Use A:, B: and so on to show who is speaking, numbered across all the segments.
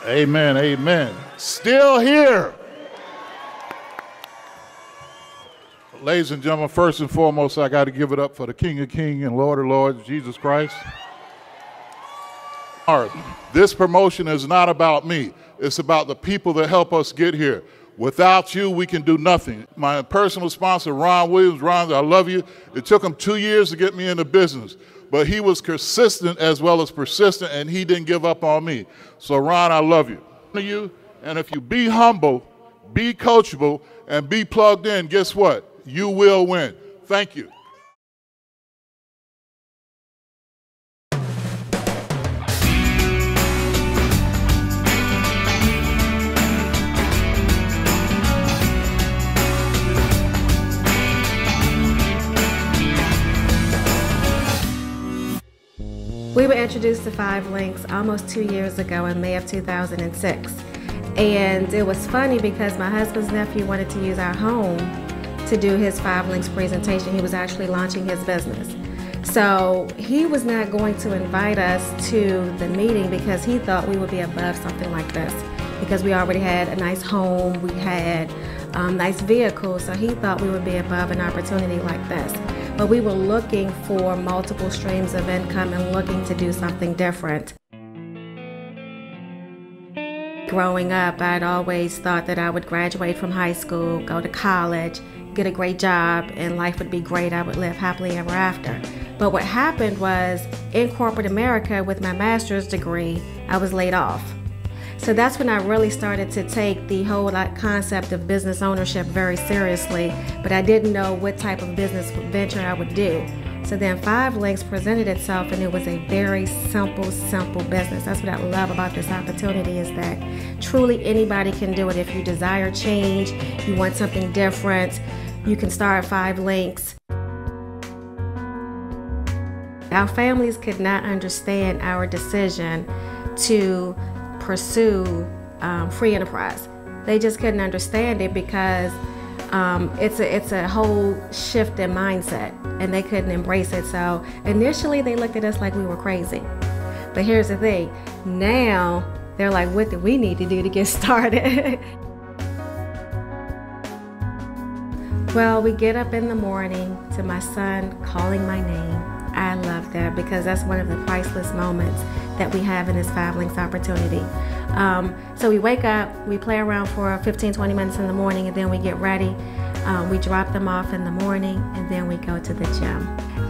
A: Amen, amen. Still here. Ladies and gentlemen, first and foremost, I got to give it up for the King of Kings and Lord of Lords, Jesus Christ. This promotion is not about me. It's about the people that help us get here. Without you, we can do nothing. My personal sponsor, Ron Williams. Ron, I love you. It took him 2 years to get me into business, but he was consistent as well as persistent, and he didn't give up on me. So, Ron, I love you. And if you be humble, be coachable, and be plugged in, guess what? You will win. Thank you.
B: We were introduced to 5 Links almost 2 years ago in May of 2006. And it was funny because my husband's nephew wanted to use our home to do his 5 Links presentation. He was actually launching his business. So he was not going to invite us to the meeting because he thought we would be above something like this, because we already had a nice home, we had nice vehicles, so he thought we would be above an opportunity like this. But we were looking for multiple streams of income and looking to do something different. Growing up, I'd always thought that I would graduate from high school, go to college, get a great job, and life would be great. I would live happily ever after. But what happened was, in corporate America with my master's degree, I was laid off. So that's when I really started to take the whole concept of business ownership very seriously, but I didn't know what type of business venture I would do. So then 5 Links presented itself, and it was a very simple business. That's what I love about this opportunity, is that truly anybody can do it. If you desire change, you want something different, you can start 5 Links. Our families could not understand our decision to pursue free enterprise. They just couldn't understand it because it's a whole shift in mindset, and they couldn't embrace it. So initially they looked at us like we were crazy. But here's the thing, now they're like, what do we need to do to get started? Well, we get up in the morning to my son calling my name. I love that because that's one of the priceless moments that we have in this 5 Links opportunity. So we wake up, we play around for 15-20 minutes in the morning, and then we get ready. We drop them off in the morning, and then we go to the gym.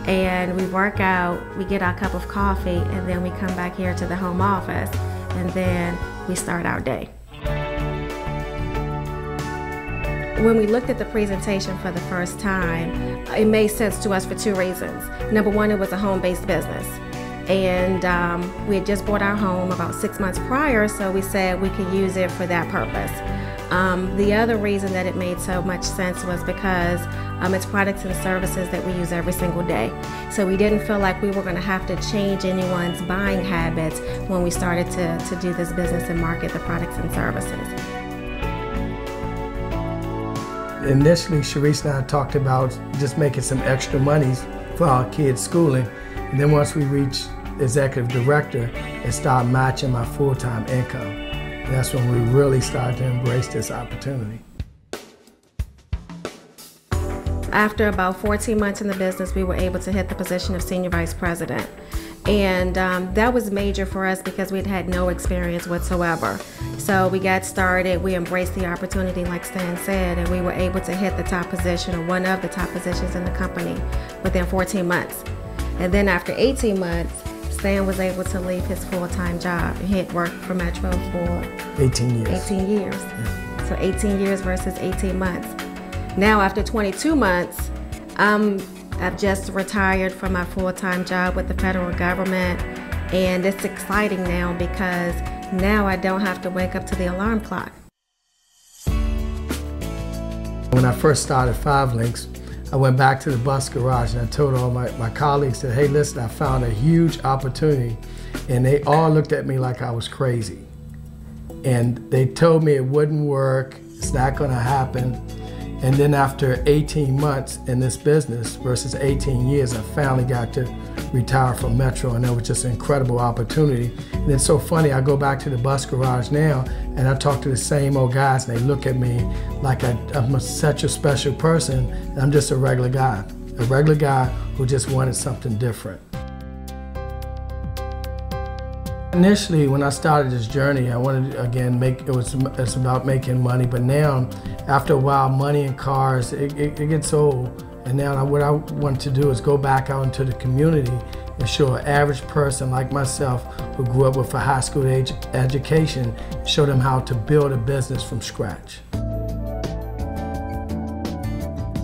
B: And we work out, we get our cup of coffee, and then we come back here to the home office, and then we start our day. When we looked at the presentation for the first time, it made sense to us for 2 reasons. Number one, it was a home-based business. And we had just bought our home about 6 months prior, so we said we could use it for that purpose. The other reason that it made so much sense was because it's products and services that we use every single day. So we didn't feel like we were going to have to change anyone's buying habits when we started to do this business and market the products and services.
C: Initially, Sharice and I talked about just making some extra monies for our kids' schooling. And then once we reached executive director, it started matching my full-time income. And that's when we really started to embrace this opportunity.
B: After about 14 months in the business, we were able to hit the position of senior vice president. And that was major for us because we'd had no experience whatsoever. So we got started, we embraced the opportunity like Stan said, and we were able to hit the top position, or one of the top positions in the company, within 14 months. And then after 18 months, Stan was able to leave his full-time job. He had worked for Metro for
C: 18 years.
B: 18 years. Yeah. So 18 years versus 18 months. Now after 22 months, I've just retired from my full-time job with the federal government, and it's exciting now because now I don't have to wake up to the alarm clock.
C: When I first started 5 Links, I went back to the bus garage and I told all my colleagues that, hey, listen, I found a huge opportunity. And they all looked at me like I was crazy. And they told me it wouldn't work, it's not gonna happen. And then after 18 months in this business versus 18 years, I finally got to retire from Metro, and that was just an incredible opportunity. And it's so funny, I go back to the bus garage now and I talk to the same old guys and they look at me like I'm such a special person, and I'm just a regular guy who just wanted something different. Initially, when I started this journey, I wanted to, again, it's about making money, but now, after a while, money and cars, it gets old. And now what I want to do is go back out into the community and show an average person like myself who grew up with a high school education, show them how to build a business from scratch.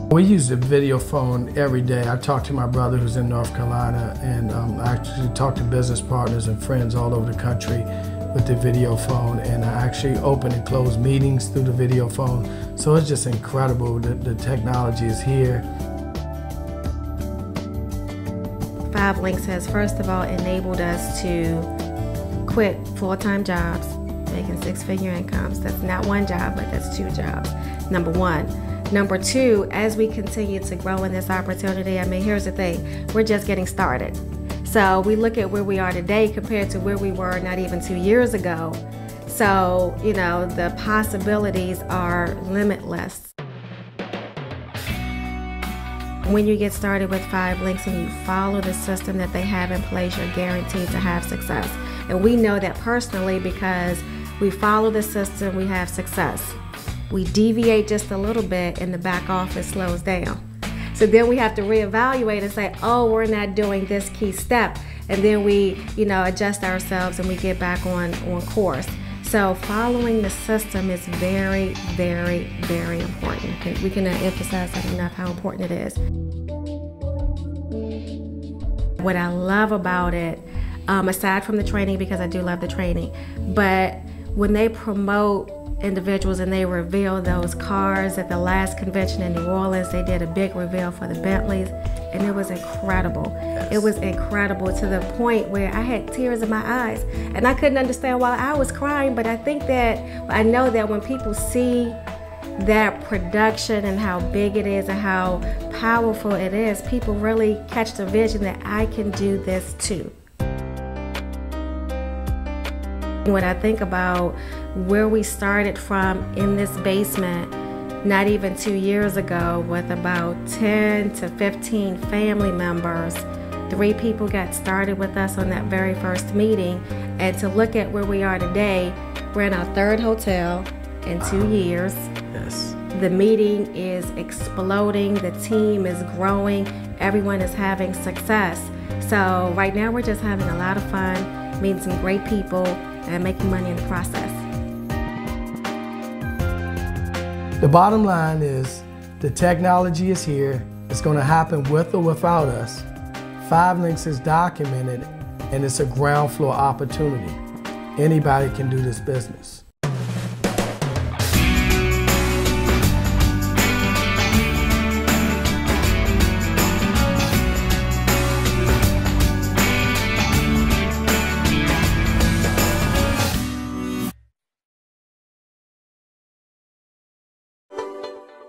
C: We use the video phone every day. I talk to my brother who's in North Carolina, and I actually talk to business partners and friends all over the country with the video phone, and I actually open and close meetings through the video phone. So it's just incredible that the technology is here.
B: 5 Links has first of all enabled us to quit full-time jobs, making 6-figure incomes. That's not one job, but that's 2 jobs, number one. Number 2, as we continue to grow in this opportunity, I mean, here's the thing, we're just getting started. So we look at where we are today compared to where we were not even 2 years ago. So, you know, the possibilities are limitless. When you get started with 5 Links and you follow the system that they have in place, you're guaranteed to have success. And we know that personally because we follow the system, we have success. We deviate just a little bit and the back office slows down. So then we have to reevaluate and say, oh, we're not doing this key step. And then we, you know, adjust ourselves and we get back on course. So following the system is very, very, very important. We cannot emphasize that enough how important it is. What I love about it, aside from the training, because I do love the training, but when they promote individuals and they reveal those cars at the last convention in New Orleans, they did a big reveal for the Bentleys, and it was incredible. Yes. It was incredible to the point where I had tears in my eyes, and I couldn't understand why I was crying, but I know that when people see that production and how big it is and how powerful it is, people really catch the vision that I can do this too. When I think about where we started from in this basement not even 2 years ago with about 10 to 15 family members, 3 people got started with us on that very first meeting, and to look at where we are today, we're in our 3rd hotel in 2 years.
C: Yes.
B: The meeting is exploding, the team is growing, everyone is having success. So right now we're just having a lot of fun, meeting some great people, and making money in the process.
C: The bottom line is the technology is here. It's going to happen with or without us. 5 Links is documented, and it's a ground floor opportunity. Anybody can do this business.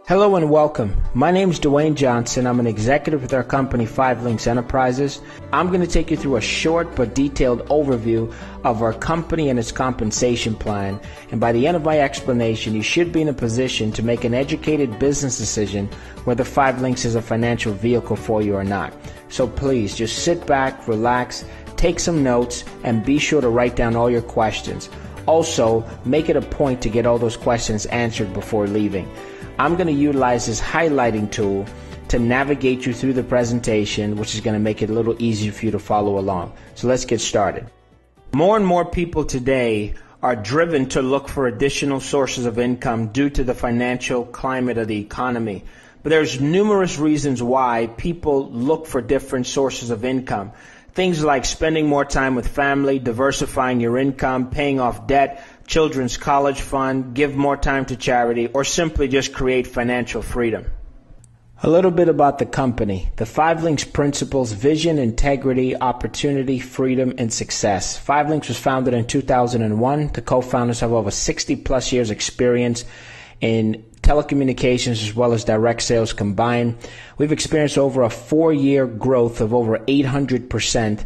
D: Hello and welcome. My name is Dwayne Johnson. I'm an executive with our company 5 Links Enterprises. I'm going to take you through a short but detailed overview of our company and its compensation plan. And by the end of my explanation, you should be in a position to make an educated business decision whether 5 Links is a financial vehicle for you or not. So please just sit back, relax, take some notes, and be sure to write down all your questions. Also, make it a point to get all those questions answered before leaving. I'm going to utilize this highlighting tool to navigate you through the presentation, which is going to make it a little easier for you to follow along. So let's get started. More and more people today are driven to look for additional sources of income due to the financial climate of the economy. But there's numerous reasons why people look for different sources of income. Things like spending more time with family, diversifying your income, paying off debt, children's college fund, give more time to charity, or simply just create financial freedom. A little bit about the company. The 5 Links principles: vision, integrity, opportunity, freedom, and success. 5 Links was founded in 2001. The co-founders have over 60 plus years experience in telecommunications as well as direct sales combined. We've experienced over a 4-year growth of over 800%.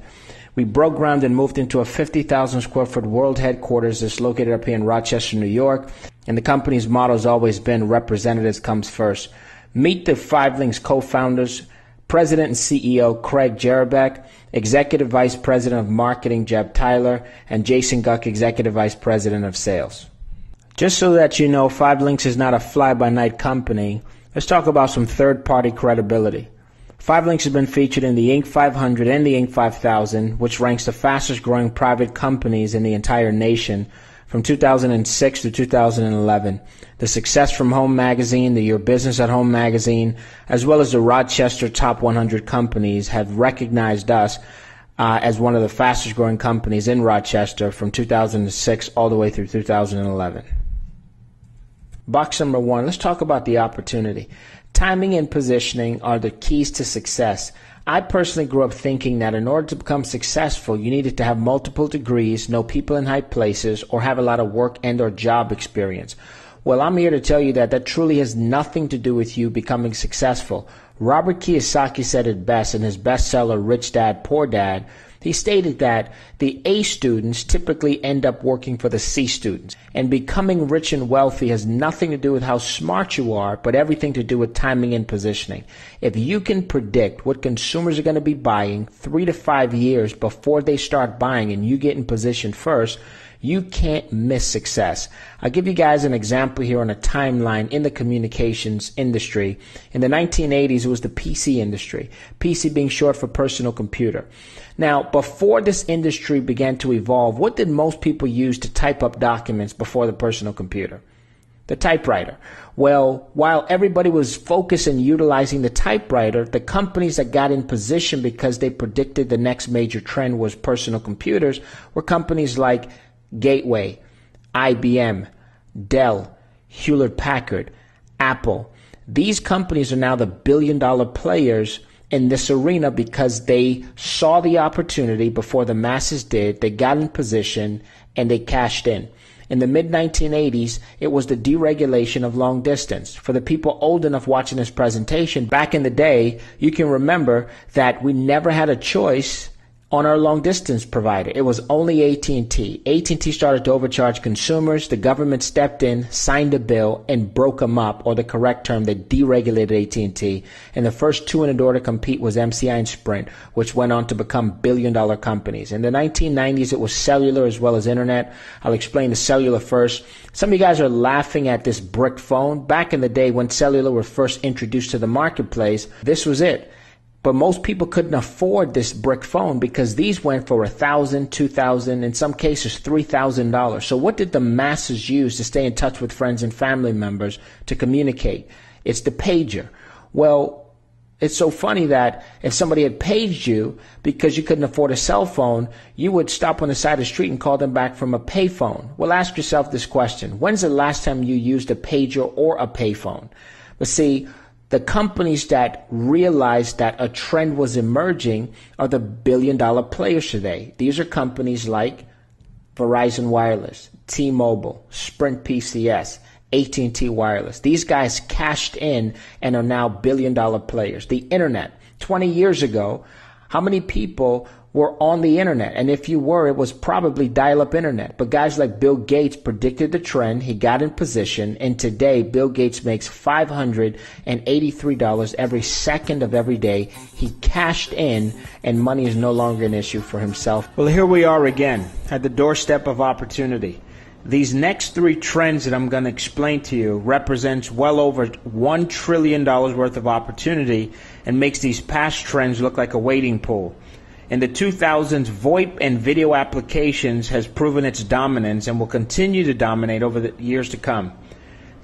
D: We broke ground and moved into a 50,000 square foot world headquarters that's located up here in Rochester, New York. And the company's motto has always been representatives comes first. Meet the 5 Links co-founders, President and CEO Craig Jerabek, Executive Vice President of Marketing Jeb Tyler, and Jason Guck, Executive Vice President of Sales. Just so that you know, 5 Links is not a fly-by-night company, let's talk about some third-party credibility. 5 Links has been featured in the Inc. 500 and the Inc. 5000, which ranks the fastest-growing private companies in the entire nation from 2006 to 2011. The Success from Home magazine, the Your Business at Home magazine, as well as the Rochester Top 100 companies have recognized us as one of the fastest-growing companies in Rochester from 2006 all the way through 2011. Box number 1, let's talk about the opportunity. Timing and positioning are the keys to success. I personally grew up thinking that in order to become successful, you needed to have multiple degrees, know people in high places, or have a lot of work and or job experience. Well, I'm here to tell you that that truly has nothing to do with you becoming successful. Robert Kiyosaki said it best in his bestseller, Rich Dad, Poor Dad. He stated that the A students typically end up working for the C students. And becoming rich and wealthy has nothing to do with how smart you are, but everything to do with timing and positioning. If you can predict what consumers are going to be buying 3 to 5 years before they start buying and you get in position first, you can't miss success. I'll give you guys an example here on a timeline in the communications industry. In the 1980s, it was the PC industry. PC being short for personal computer. Now, before this industry began to evolve, what did most people use to type up documents before the personal computer? The typewriter. Well, while everybody was focused on utilizing the typewriter, the companies that got in position because they predicted the next major trend was personal computers were companies like Gateway, IBM, Dell, Hewlett-Packard, Apple. These companies are now the billion-dollar players in this arena because they saw the opportunity before the masses did. They got in position and they cashed in. In the mid-1980s, it was the deregulation of long distance. For the people old enough watching this presentation, back in the day, you can remember that we never had a choice on our long distance provider. It was only AT&T. AT&T started to overcharge consumers. The government stepped in, signed a bill, and broke them up, or the correct term, they deregulated AT&T. And the first two in the door to compete was MCI and Sprint, which went on to become billion-dollar companies. In the 1990s, it was cellular as well as internet. I'll explain the cellular first. Some of you guys are laughing at this brick phone. Back in the day when cellular were first introduced to the marketplace, this was it. But most people couldn't afford this brick phone because these went for $1,000, $2,000, in some cases $3,000. So what did the masses use to stay in touch with friends and family members to communicate? It's the pager. Well, it's so funny that if somebody had paged you because you couldn't afford a cell phone, you would stop on the side of the street and call them back from a payphone. Well, ask yourself this question. When's the last time you used a pager or a payphone? But see, the companies that realized that a trend was emerging are the billion-dollar players today. These are companies like Verizon Wireless, T-Mobile, Sprint PCS, AT&T Wireless. These guys cashed in and are now billion-dollar players. The internet, 20 years ago, how many people were on the internet? And if you were, it was probably dial-up internet. But guys like Bill Gates predicted the trend. He got in position. And today, Bill Gates makes $583 every second of every day. He cashed in, and money is no longer an issue for himself. Well, here we are again at the doorstep of opportunity. These next 3 trends that I'm going to explain to you represents well over $1 trillion worth of opportunity and makes these past trends look like a wading pool. In the 2000s, VoIP and video applications has proven its dominance and will continue to dominate over the years to come.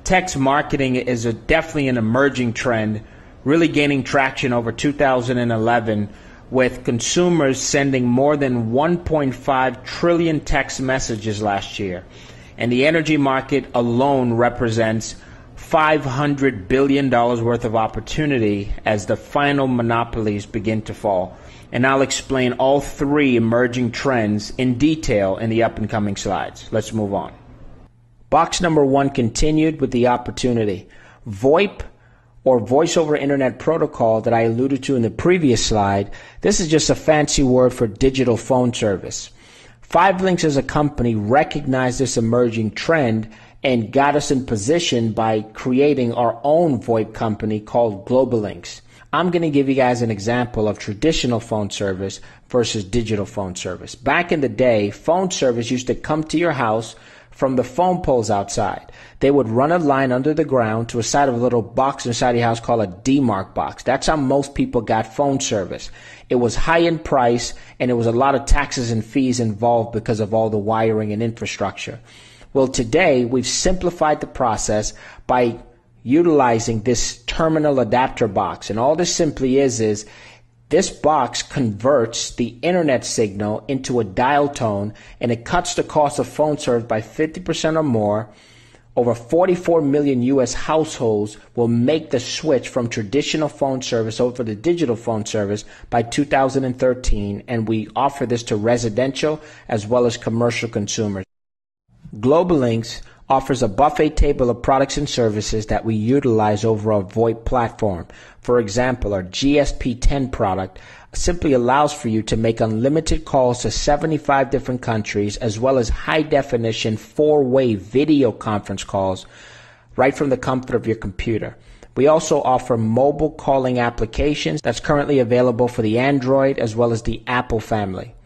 D: Text marketing is definitely an emerging trend, really gaining traction over 2011, with consumers sending more than 1.5 trillion text messages last year. And the energy market alone represents $500 billion worth of opportunity as the final monopolies begin to fall. And I'll explain all 3 emerging trends in detail in the up and coming slides. Let's move on. Box number 1 continued with the Opprotunity. VoIP, or Voice over Internet Protocol, that I alluded to in the previous slide, this is just a fancy word for digital phone service. 5 Links as a company recognized this emerging trend and got us in position by creating our own VoIP company called Global Links. I'm going to give you guys an example of traditional phone service versus digital phone service. Back in the day, phone service used to come to your house from the phone poles outside. They would run a line under the ground to a side of a little box inside your house called a DMARC box. That's how most people got phone service. It was high in price, and there was a lot of taxes and fees involved because of all the wiring and infrastructure. Well, today we've simplified the process by utilizing this terminal adapter box. And all this simply is this box converts the internet signal into a dial tone, and it cuts the cost of phone service by 50% or more. Over 44 million U.S. households will make the switch from traditional phone service over to digital phone service by 2013, and we offer this to residential as well as commercial consumers. Global Links offers a buffet table of products and services that we utilize over our VoIP platform. For example, our GSP10 product simply allows for you to make unlimited calls to 75 different countries, as well as high-definition 4-way video conference calls right from the comfort of your computer. We also offer mobile calling applications that's currently available for the Android as well as the Apple family.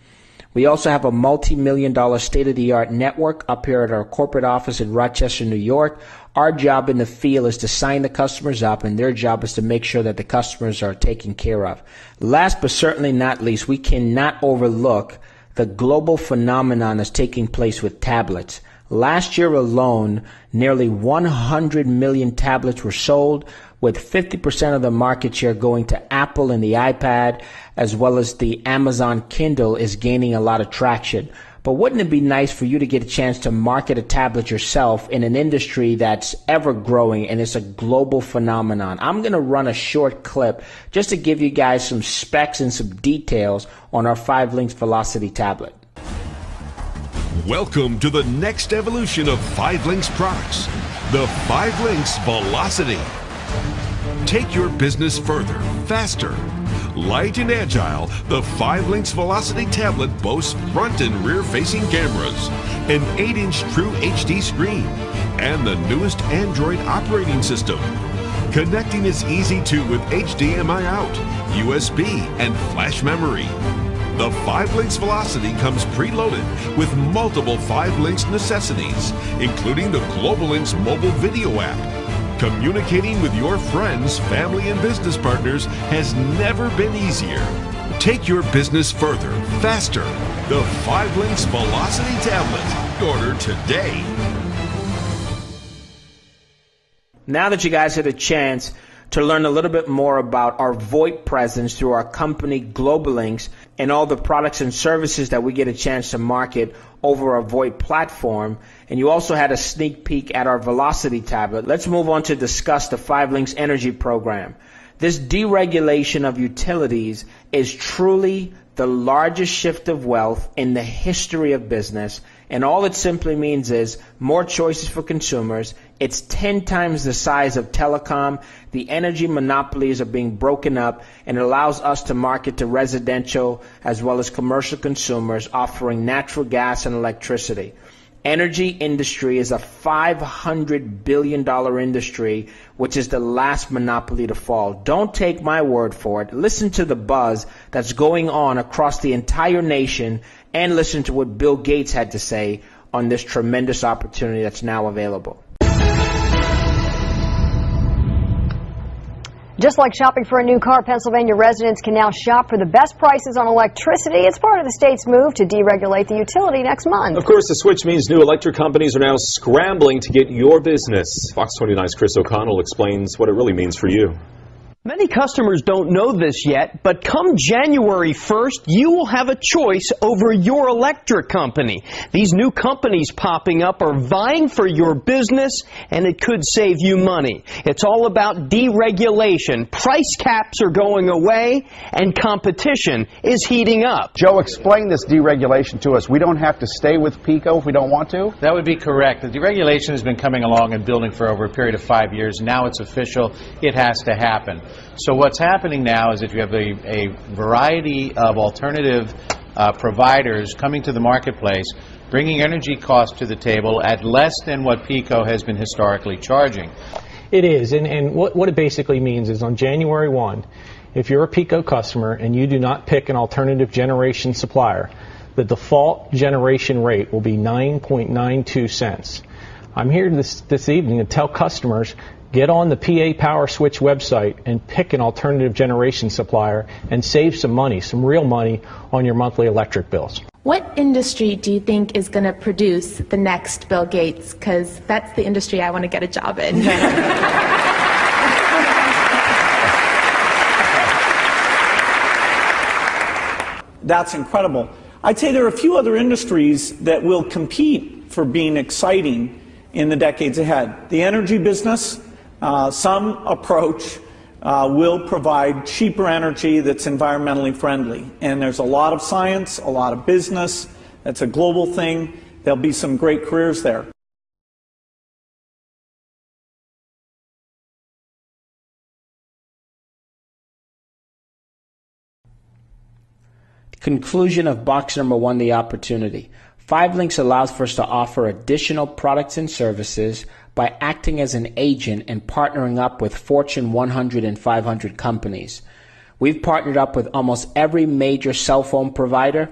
D: We also have a multi-million-dollar state-of-the-art network up here at our corporate office in Rochester, New York. Our job in the field is to sign the customers up, and their job is to make sure that the customers are taken care of. Last but certainly not least, we cannot overlook the global phenomenon that's taking place with tablets. Last year alone, nearly 100 million tablets were sold, with 50% of the market share going to Apple and the iPad, as well as the Amazon Kindle is gaining a lot of traction. But wouldn't it be nice for you to get a chance to market a tablet yourself in an industry that's ever growing, and it's a global phenomenon? I'm going to run a short clip just to give you guys some specs and some details on our 5 Links Velocity tablet.
E: Welcome to the next evolution of 5 Links products, the 5 Links Velocity. Take your business further, faster. Light and agile, the 5 Links Velocity tablet boasts front and rear-facing cameras, an 8-inch True HD screen, and the newest Android operating system. Connecting is easy too with HDMI out, USB, and flash memory. The 5 Links Velocity comes preloaded with multiple 5 Links necessities, including the Global Links mobile video app. Communicating with your friends, family, and business partners has never been easier. Take your business further, faster. The 5 Links Velocity tablet. Order today.
D: Now that you guys had a chance to learn a little bit more about our VoIP presence through our company Global Links and all the products and services that we get a chance to market over our VoIP platform, and you also had a sneak peek at our Velocity tablet, let's move on to discuss the 5 Links Energy Program. This deregulation of utilities is truly the largest shift of wealth in the history of business, and all it simply means is more choices for consumers. It's 10 times the size of telecom. The energy monopolies are being broken up, and it allows us to market to residential as well as commercial consumers, offering natural gas and electricity. Energy industry is a $500 billion industry, which is the last monopoly to fall. Don't take my word for it. Listen to the buzz that's going on across the entire nation, and listen to what Bill Gates had to say on this tremendous opportunity that's now available.
F: Just like shopping for a new car, Pennsylvania residents can now shop for the best prices on electricity. It's part of the state's move to deregulate the utility next month.
G: Of course, the switch means new electric companies are now scrambling to get your business. Fox 29's Chris O'Connell explains what it really means for you.
H: Many customers don't know this yet, but come January 1st, you will have a choice over your electric company. These new companies popping up are vying for your business, and it could save you money. It's all about deregulation. Price caps are going away, and competition is heating up.
I: Joe, explain this deregulation to us. We don't have to stay with PECO if we don't want to?
J: That would be correct. The deregulation has been coming along and building for over a period of 5 years. Now it's official. It has to happen. So what's happening now is that you have a variety of alternative providers coming to the marketplace, bringing energy costs to the table at less than what PECO has been historically charging.
K: It is, and what it basically means is on January 1, if you're a PECO customer and you do not pick an alternative generation supplier, the default generation rate will be 9.92 cents. I'm here this evening to tell customers, get on the PA Power Switch website and pick an alternative generation supplier and save some money, some real money, on your monthly electric bills.
L: What industry do you think is going to produce the next Bill Gates? Because that's the industry I want to get a job in.
M: That's incredible. I'd say there are a few other industries that will compete for being exciting in the decades ahead. The energy business, some approach will provide cheaper energy that's environmentally friendly. And there's a lot of science, a lot of business. That's a global thing. There'll be some great careers there.
D: Conclusion of box number 1, the opportunity. 5 Links allows for us to offer additional products and services by acting as an agent and partnering up with Fortune 100 and 500 companies. We've partnered up with almost every major cell phone provider,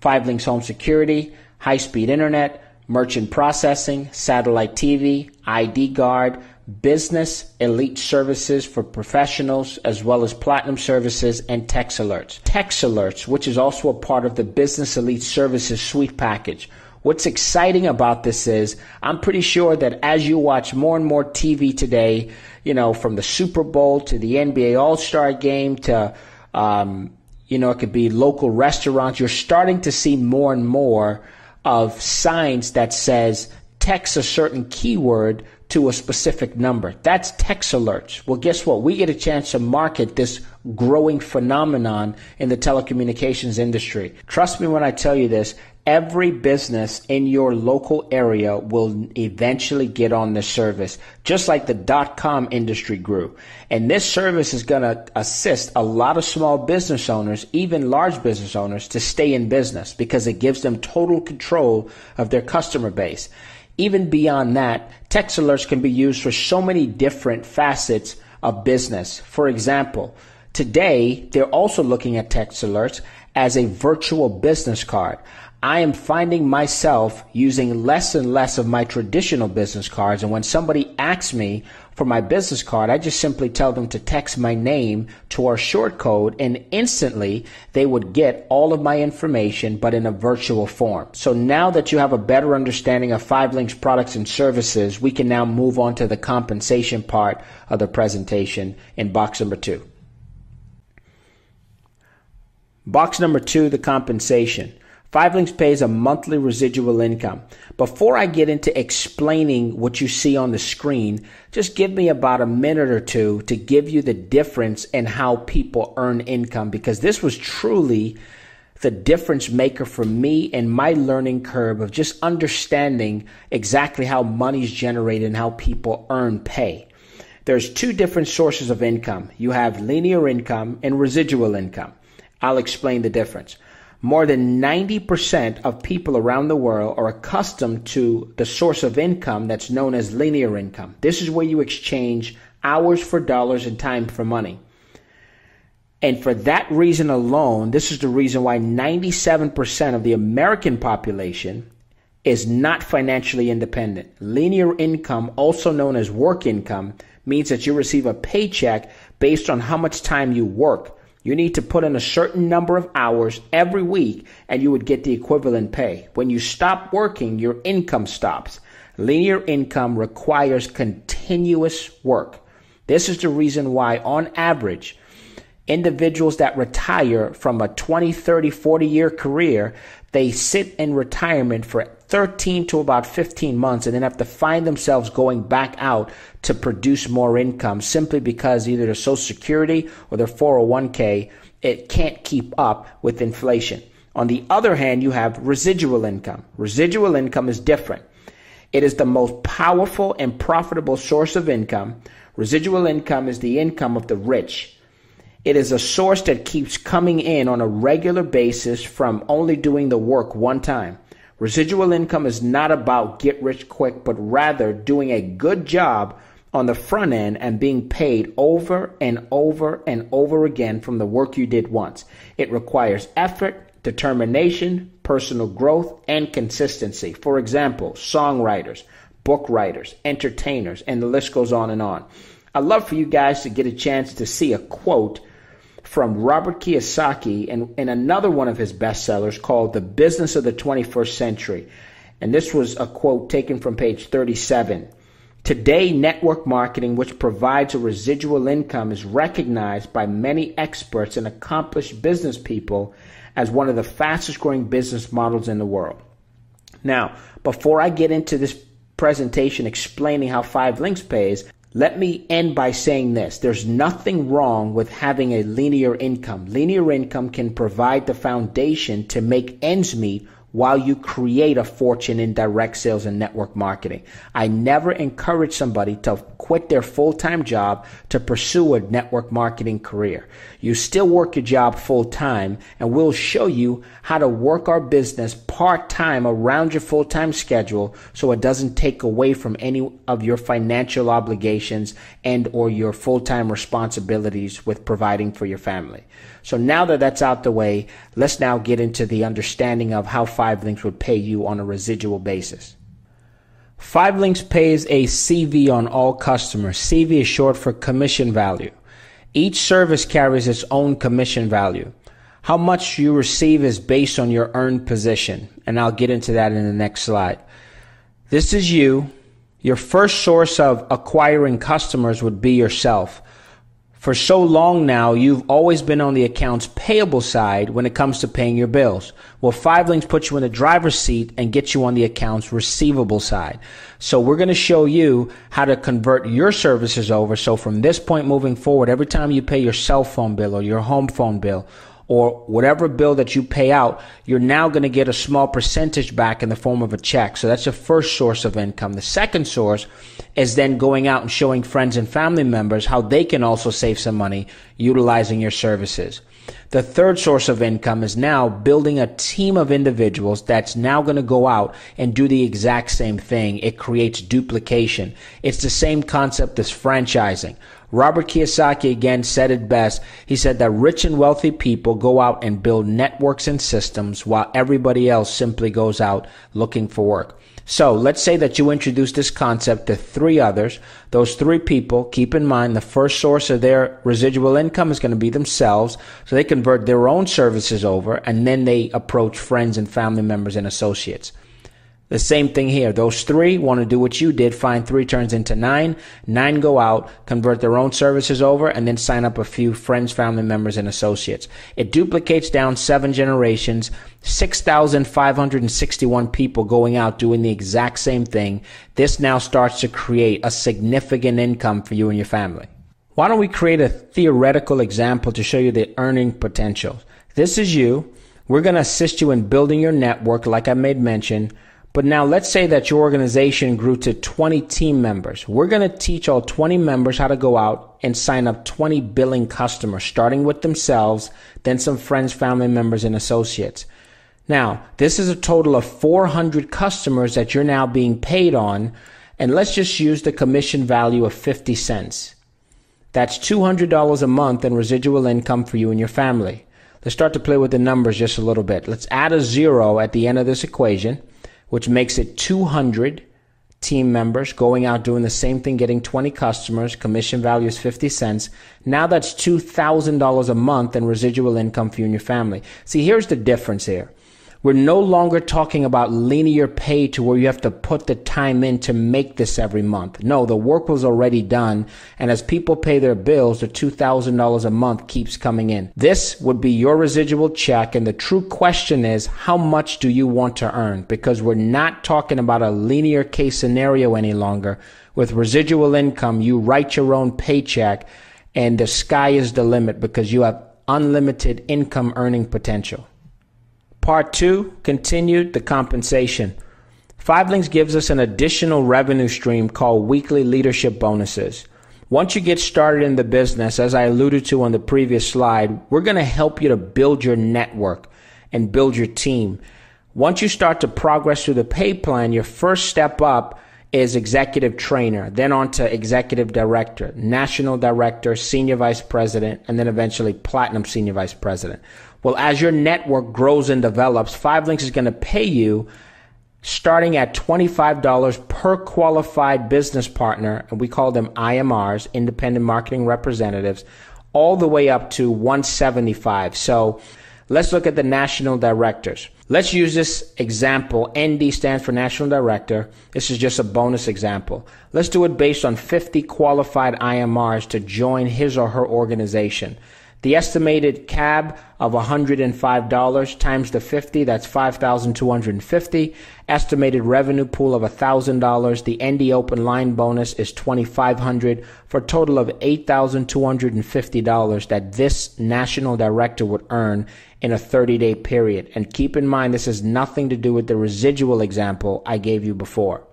D: 5 Links Home Security, high-speed internet, merchant processing, satellite TV, ID Guard, business elite services for professionals, as well as platinum services and text alerts. Text alerts, which is also a part of the business elite services suite package. What's exciting about this is I'm pretty sure that as you watch more and more TV today, you know, from the Super Bowl to the NBA All-Star Game to, it could be local restaurants, you're starting to see more and more of signs that says text a certain keyword to a specific number. That's text alerts. Well, guess what? We get a chance to market this growing phenomenon in the telecommunications industry. Trust me when I tell you this, every business in your local area will eventually get on this service, just like the .com industry grew. And this service is going to assist a lot of small business owners, even large business owners, to stay in business because it gives them total control of their customer base. Even beyond that, text alerts can be used for so many different facets of business. For example, today, they're also looking at text alerts as a virtual business card. I am finding myself using less and less of my traditional business cards, and when somebody asks me for my business card, I just simply tell them to text my name to our short code, and instantly they would get all of my information, but in a virtual form. So now that you have a better understanding of 5 Links products and services, we can now move on to the compensation part of the presentation in box number 2. Box number 2, the compensation. 5 Links pays a monthly residual income. Before I get into explaining what you see on the screen, just give me about a minute or two to give you the difference in how people earn income, because this was truly the difference maker for me in my learning curve of just understanding exactly how money is generated and how people earn pay. There's 2 different sources of income. You have linear income and residual income. I'll explain the difference. More than 90% of people around the world are accustomed to the source of income that's known as linear income. This is where you exchange hours for dollars and time for money. And for that reason alone, this is the reason why 97% of the American population is not financially independent. Linear income, also known as work income, means that you receive a paycheck based on how much time you work. You need to put in a certain number of hours every week and you would get the equivalent pay. When you stop working, your income stops. Linear income requires continuous work. This is the reason why, on average, individuals that retire from a 20, 30, 40-year career, they sit in retirement for 13 to about 15 months and then have to find themselves going back out to produce more income simply because either their Social Security or their 401k, it can't keep up with inflation. On the other hand, you have residual income. Residual income is different. It is the most powerful and profitable source of income. Residual income is the income of the rich. It is a source that keeps coming in on a regular basis from only doing the work one time. Residual income is not about get rich quick, but rather doing a good job on the front end and being paid over and over and over again from the work you did once. It requires effort, determination, personal growth, and consistency. For example, songwriters, book writers, entertainers, and the list goes on and on. I'd love for you guys to get a chance to see a quote from Robert Kiyosaki in another one of his bestsellers called The Business of the 21st Century. And this was a quote taken from page 37. Today, network marketing, which provides a residual income, is recognized by many experts and accomplished business people as one of the fastest growing business models in the world. Now, before I get into this presentation explaining how 5 Links pays, let me end by saying this. There's nothing wrong with having a linear income. Linear income can provide the foundation to make ends meet while you create a fortune in direct sales and network marketing. I never encourage somebody to quit their full-time job to pursue a network marketing career. You still work your job full-time, and we'll show you how to work our business part-time around your full-time schedule so it doesn't take away from any of your financial obligations and or your full-time responsibilities with providing for your family. So now that that's out the way, let's now get into the understanding of how 5 Links would pay you on a residual basis. 5 Links pays a CV on all customers. CV is short for commission value. Each service carries its own commission value. How much you receive is based on your earned position, and I'll get into that in the next slide. This is you. Your first source of acquiring customers would be yourself. For so long now, you've always been on the accounts payable side when it comes to paying your bills. Well, 5 Links puts you in the driver's seat and gets you on the accounts receivable side. So we're going to show you how to convert your services over. So from this point moving forward, every time you pay your cell phone bill or your home phone bill or whatever bill that you pay out, you're now going to get a small percentage back in the form of a check. So that's your first source of income. The second source is then going out and showing friends and family members how they can also save some money utilizing your services. The third source of income is now building a team of individuals that's now going to go out and do the exact same thing. It creates duplication. It's the same concept as franchising. Robert Kiyosaki again said it best. He said that rich and wealthy people go out and build networks and systems while everybody else simply goes out looking for work. So let's say that you introduce this concept to 3 others. Those 3 people, keep in mind the first source of their residual income is going to be themselves. So they convert their own services over and then they approach friends and family members and associates. The same thing here. Those 3 want to do what you did. Find 3 turns into 9. 9 go out, convert their own services over, and then sign up a few friends, family members, and associates. It duplicates down 7 generations, 6,561 people going out doing the exact same thing. This now starts to create a significant income for you and your family. Why don't we create a theoretical example to show you the earning potential? This is you. We're going to assist you in building your network like I made mention. But now let's say that your organization grew to 20 team members. We're going to teach all 20 members how to go out and sign up 20 billing customers, starting with themselves, then some friends, family members, and associates. Now, this is a total of 400 customers that you're now being paid on. And let's just use the commission value of 50 cents. That's $200 a month in residual income for you and your family. Let's start to play with the numbers just a little bit. Let's add a 0 at the end of this equation, which makes it 200 team members going out doing the same thing, getting 20 customers. Commission value is 50 cents. Now that's $2,000 a month in residual income for you and your family. See, here's the difference here. We're no longer talking about linear pay to where you have to put the time in to make this every month. No, the work was already done, and as people pay their bills, the $2,000 a month keeps coming in. This would be your residual check, and the true question is, how much do you want to earn? Because we're not talking about a linear case scenario any longer. With residual income, you write your own paycheck, and the sky is the limit because you have unlimited income earning potential. Part 2, continued the compensation. 5LINX gives us an additional revenue stream called weekly leadership bonuses. Once you get started in the business, as I alluded to on the previous slide, we're going to help you to build your network and build your team. Once you start to progress through the pay plan, your first step up is executive trainer, then on to executive director, national director, senior vice president, and then eventually platinum senior vice president. Well, as your network grows and develops, 5LINX is going to pay you starting at $25 per qualified business partner, and we call them IMRs, independent marketing representatives, all the way up to $175. So let's look at the national directors. Let's use this example. ND stands for National Director. This is just a bonus example. Let's do it based on 50 qualified IMRs to join his or her organization. The estimated CAB of $105 times the 50, that's $5,250. Estimated revenue pool of $1,000. The ND open line bonus is $2,500 for a total of $8,250 that this national director would earn in a 30-day period. And keep in mind, this has nothing to do with the residual example I gave you before.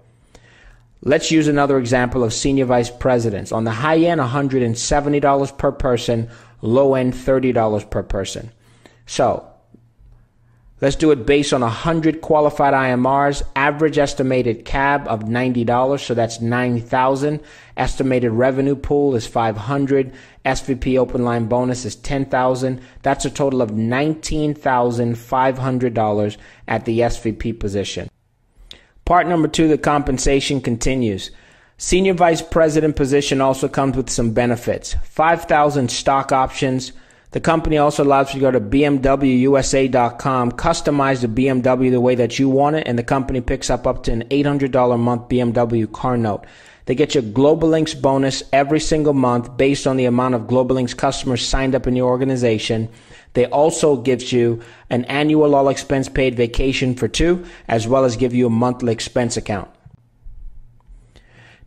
D: Let's use another example of senior vice presidents. On the high end, $170 per person. Low end, $30 per person. So let's do it based on 100 qualified IMRs, average estimated CAB of $90, so that's $9,000. Estimated revenue pool is $500. SVP open line bonus is $10,000. That's a total of $19,500 at the SVP position. Part number 2, the compensation continues. Senior Vice President position also comes with some benefits. 5,000 stock options. The company also allows you to go to BMWUSA.com, customize the BMW the way that you want it, and the company picks up to an $800 a month BMW car note. They get you a Global Links bonus every single month based on the amount of Global Links customers signed up in your organization. They also give you an annual all expense paid vacation for 2, as well as give you a monthly expense account.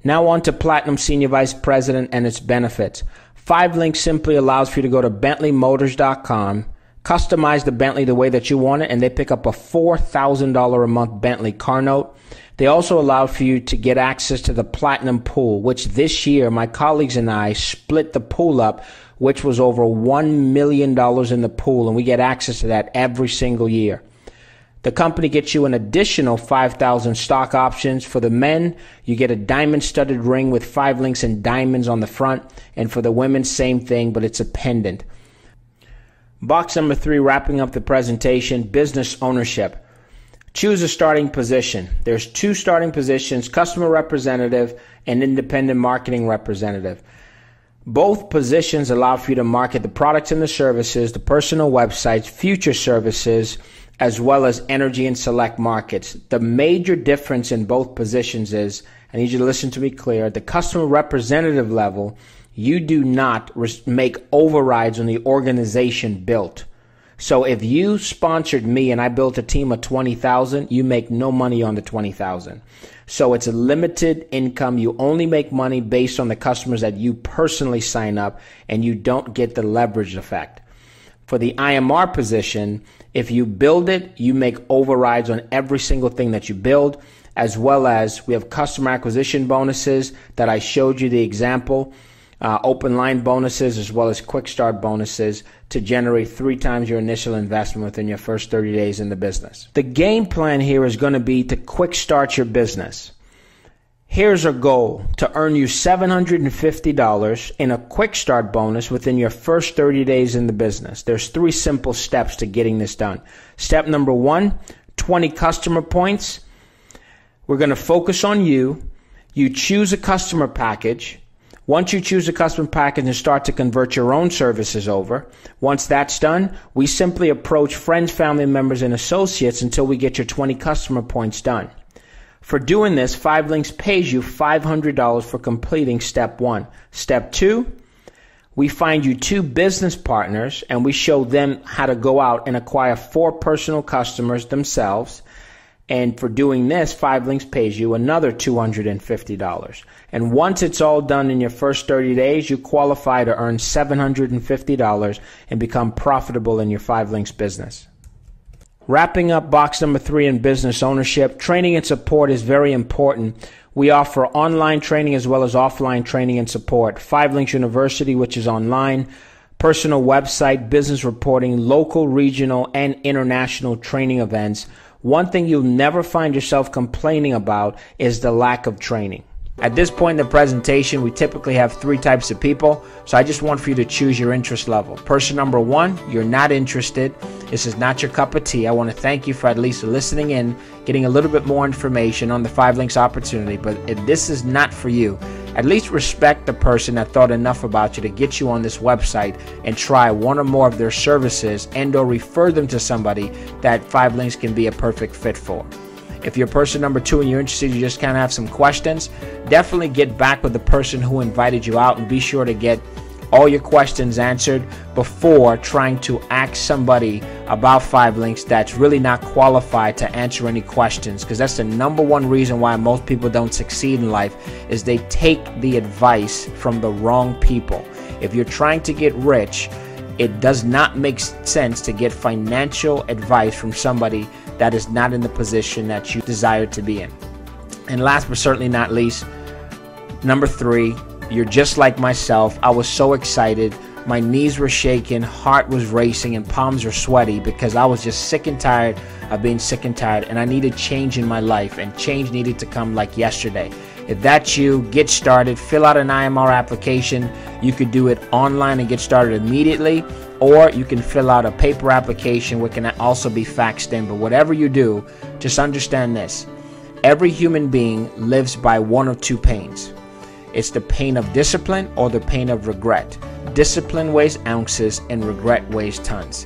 D: Now on to Platinum Senior Vice President and its benefits. 5LINX simply allows for you to go to BentleyMotors.com, customize the Bentley the way that you want it, and they pick up a $4,000 a month Bentley car note. They also allow for you to get access to the Platinum Pool, which this year my colleagues and I split the pool up, which was over $1 million in the pool, and we get access to that every single year. The company gets you an additional 5,000 stock options. For the men, you get a diamond-studded ring with 5LINX and diamonds on the front. And for the women, same thing, but it's a pendant. Box number 3, wrapping up the presentation, business ownership. Choose a starting position. There's 2 starting positions, customer representative and independent marketing representative. Both positions allow for you to market the products and the services, the personal websites, future services, as well as energy and select markets. The major difference in both positions is, I need you to listen to me clear, at the customer representative level, you do not make overrides on the organization built. So if you sponsored me and I built a team of 20,000, you make no money on the 20,000. So it's a limited income. You only make money based on the customers that you personally sign up, and you don't get the leverage effect. For the IMR position, if you build it, you make overrides on every single thing that you build, as well as we have customer acquisition bonuses that I showed you the example, open line bonuses, as well as quick start bonuses to generate 3 times your initial investment within your first 30 days in the business. The game plan here is going to be to quick start your business. Here's our goal, to earn you $750 in a quick start bonus within your first 30 days in the business. There's 3 simple steps to getting this done. Step number 1, 20 customer points. We're going to focus on you. You choose a customer package. Once you choose a custom package and start to convert your own services over, once that's done, we simply approach friends, family members, and associates until we get your 20 customer points done. For doing this, 5links pays you $500 for completing step 1. Step 2, we find you 2 business partners and we show them how to go out and acquire 4 personal customers themselves. And for doing this, 5links pays you another $250. And once it's all done in your first 30 days, you qualify to earn $750 and become profitable in your 5links business. Wrapping up box number 3 in business ownership, training and support is very important. We offer online training as well as offline training and support. 5links University, which is online, personal website, business reporting, local, regional, and international training events. One thing you'll never find yourself complaining about is the lack of training. At this point in the presentation, we typically have 3 types of people, so I just want for you to choose your interest level. Person number 1, you're not interested. This is not your cup of tea. I want to thank you for at least listening in, getting a little bit more information on the 5links opportunity, but if this is not for you, at least respect the person that thought enough about you to get you on this website and try one or more of their services and or refer them to somebody that 5links can be a perfect fit for. If you're person number 2 and you're interested, you just kind of have some questions, definitely get back with the person who invited you out and be sure to get all your questions answered before trying to ask somebody about 5links that's really not qualified to answer any questions, because that's the number 1 reason why most people don't succeed in life is they take the advice from the wrong people. If you're trying to get rich, it does not make sense to get financial advice from somebody that is not in the position that you desire to be in. And last but certainly not least, number 3, you're just like myself. I was so excited. My knees were shaking, heart was racing, and palms were sweaty because I was just sick and tired of being sick and tired, and I needed change in my life, and change needed to come like yesterday. If that's you, get started. Fill out an IMR application. You could do it online and get started immediately, or you can fill out a paper application which can also be faxed in. But whatever you do, just understand this. Every human being lives by one of 2 pains. It's the pain of discipline or the pain of regret. Discipline weighs ounces and regret weighs tons.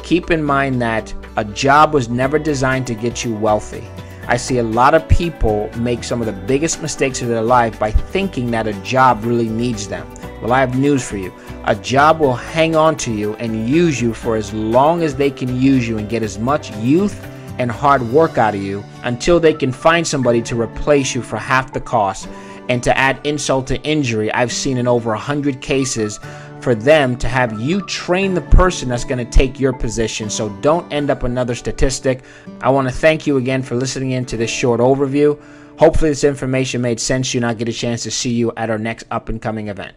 D: Keep in mind that a job was never designed to get you wealthy. I see a lot of people make some of the biggest mistakes of their life by thinking that a job really needs them. Well, I have news for you. A job will hang on to you and use you for as long as they can use you and get as much youth and hard work out of you until they can find somebody to replace you for half the cost. And to add insult to injury, I've seen in over 100 cases for them to have you train the person that's going to take your position. So don't end up another statistic. I want to thank you again for listening in to this short overview. Hopefully this information made sense to you and I'll get a chance to see you at our next up and coming event.